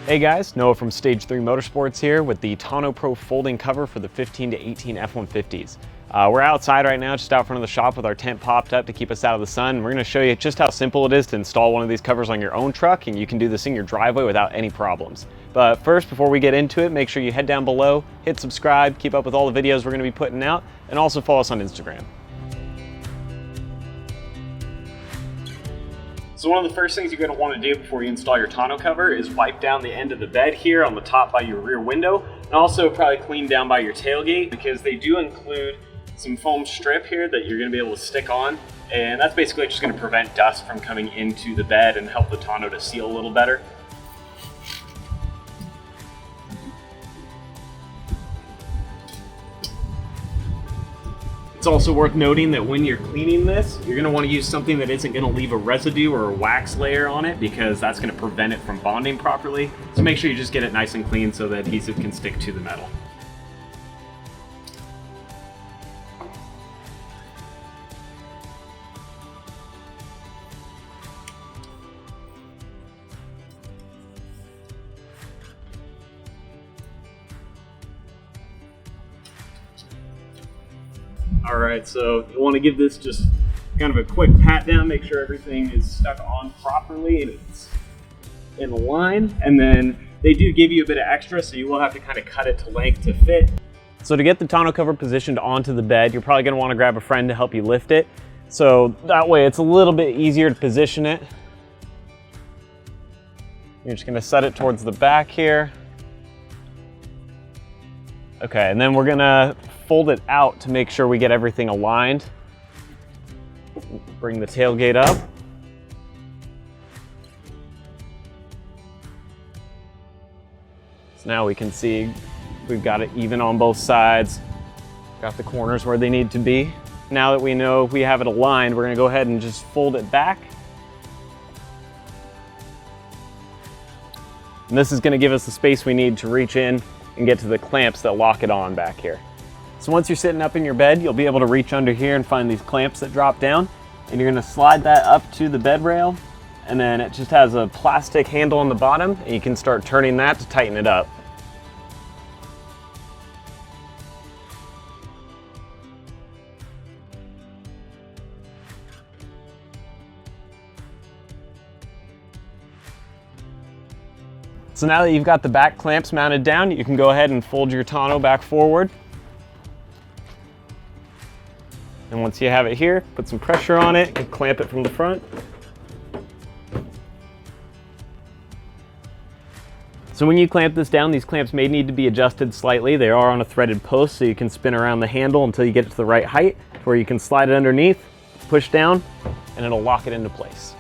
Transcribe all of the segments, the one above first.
Hey guys, Noah from Stage 3 Motorsports here with the Tonneau Pro folding cover for the 15 to 18 F150s. We're outside right now, just out front of the shop with our tent popped up to keep us out of the sun. We're going to show you just how simple it is to install one of these covers on your own truck, and you can do this in your driveway without any problems. But first, before we get into it, make sure you head down below, hit subscribe, keep up with all the videos we're going to be putting out, and also follow us on Instagram. So one of the first things you're going to want to do before you install your tonneau cover is wipe down the end of the bed here on the top by your rear window, and also probably clean down by your tailgate, because they do include some foam strip here that you're going to be able to stick on, and that's basically just going to prevent dust from coming into the bed and help the tonneau to seal a little better. It's also worth noting that when you're cleaning this, you're going to want to use something that isn't going to leave a residue or a wax layer on it, because that's going to prevent it from bonding properly. So make sure you just get it nice and clean so the adhesive can stick to the metal. Alright, so you want to give this just kind of a quick pat down, make sure everything is stuck on properly and it's in line, and then they do give you a bit of extra, so you will have to kind of cut it to length to fit. So to get the tonneau cover positioned onto the bed, you're probably going to want to grab a friend to help you lift it, so that way it's a little bit easier to position it. You're just going to set it towards the back here. Okay, and then we're going to fold it out to make sure we get everything aligned. Bring the tailgate up. So now we can see we've got it even on both sides. Got the corners where they need to be. Now that we know we have it aligned, we're going to go ahead and just fold it back. And this is going to give us the space we need to reach in and get to the clamps that lock it on back here. So once you're sitting up in your bed, you'll be able to reach under here and find these clamps that drop down, and you're going to slide that up to the bed rail, and then it just has a plastic handle on the bottom, and you can start turning that to tighten it up. So now that you've got the back clamps mounted down, you can go ahead and fold your tonneau back forward. And once you have it here, put some pressure on it and clamp it from the front. So when you clamp this down, these clamps may need to be adjusted slightly. They are on a threaded post, so you can spin around the handle until you get it to the right height, where you can slide it underneath, push down, and it'll lock it into place.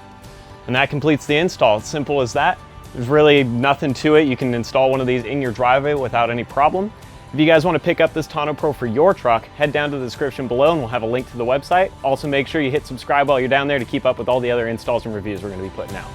And that completes the install. It's simple as that. There's really nothing to it. You can install one of these in your driveway without any problem. If you guys want to pick up this Tonneau Pro for your truck, head down to the description below and we'll have a link to the website. Also make sure you hit subscribe while you're down there to keep up with all the other installs and reviews we're going to be putting out.